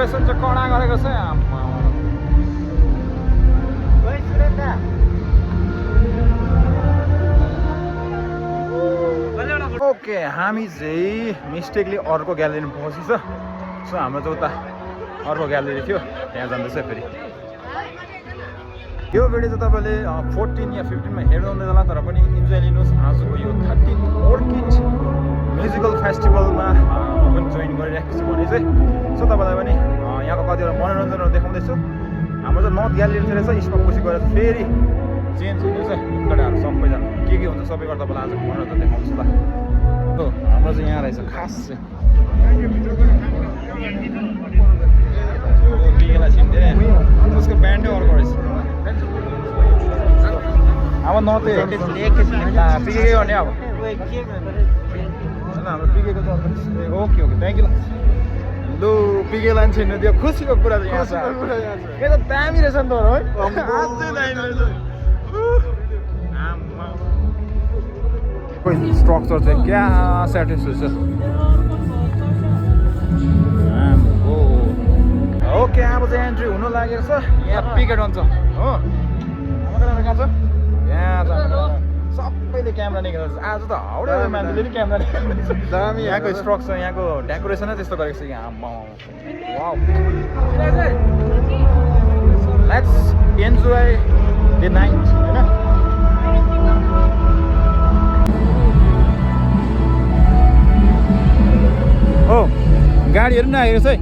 decoration चाहिँ कडा गरेको छ आम्मा ओके हामी चाहिँ मिस्टेकली अर्को ग्यालेरीमा पहुँचेछ सो हाम्रो चाहिँ उता अर्को ग्यालेरी थियो त्यहाँ जाँदैछ फेरि यो भिडियो चाहिँ तपाईँले 14 या 15मा हेर्नु हुँदैन होला तर पनि इन्जोय लिनुहोस् आजको यो 13th अर्किड म्युजिकल फेस्टिभलमा म पनि जोइन गरिरहेको छु भने चाहिँ सो तपाईँलाई पनि यहाँको कतिवटा मनोरञ्जनहरू देखाउँदैछु हाम्रो चाहिँ नर्थ ग्यालेरी रहेछ यसमा पछि गएर फेरि चेन्ज हुँदैछ केटाहरू सबैजना के हुन्छ सबै गरेर तपाईँलाई आजको मनोरञ्जन देखाउँछु ल हाम्रो चाहिँ यहाँ रहेछ खास चाहिँ पिकेलाई चिन्थेँ उसको ब्यान्डै अर्को रहेछ अब नते पिके गर्ने अब हाम्रो पिकेको त ओके ओके थ्याङ्क यू लु पिके लान्छ छैन त्यो खुसीको कुरा चाहिँ यहाँ छ यो त दामी रहेछ नि त है अझै दामी रहेछ स्ट्रक्चर चाहिँ क्या सेटिस्फाइड छ ओके अब चाहिँ एन्ट्री हुनु लागेको छ यहाँ पिकेट हुन्छ हो कहाँ छ यहाँ सबैले क्यामेरा निकाल्छ आज त हाउडे मान्छेले नि क्यामेरा निकाल्छ दामी यहाँको स्ट्रक्चर यहाँको डेकोरेसनै त्यस्तो गरेको छ यहाँ wow let's enjoy the night हैन ओ गाडीहरु नि आएको छ है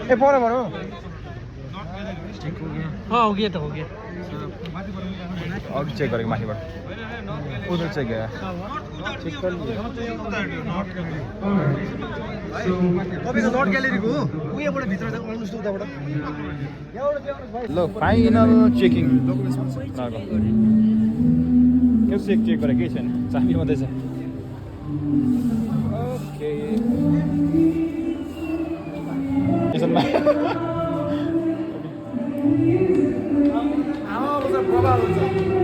ए पर भनौ हो गया तो हो गया अघि चेक गरेको माथिबाट उधर चेक गयो चेक कर लिए तपाईको नर्थ ग्यालेरीको हो उयाबाट भित्र आउनुस् त उताबाट ल फाइनल चेकिङ के चेक गरे केही छैन चाबी मात्रै छ ओके यसमा प्रभाव हुन्छ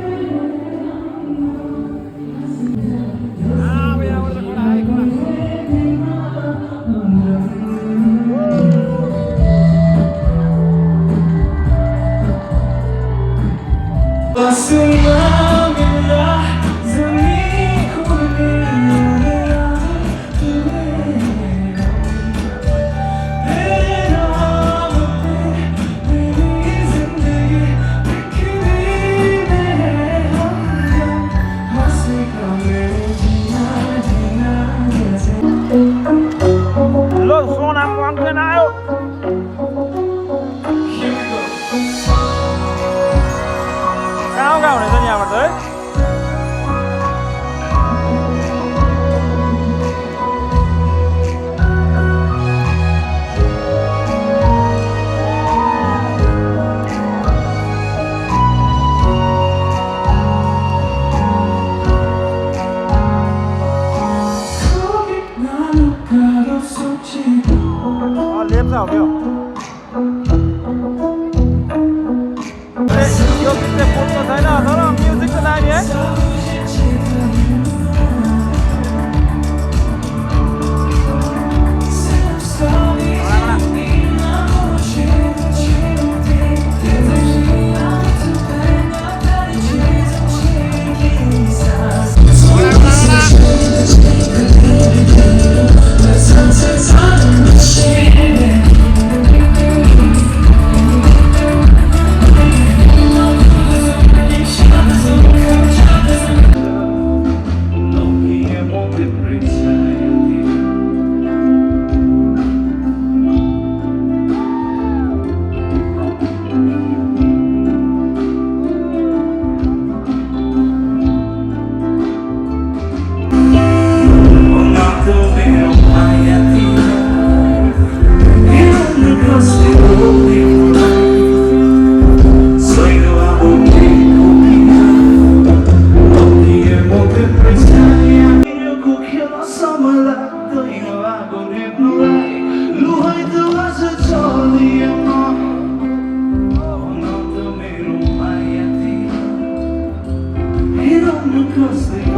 Cause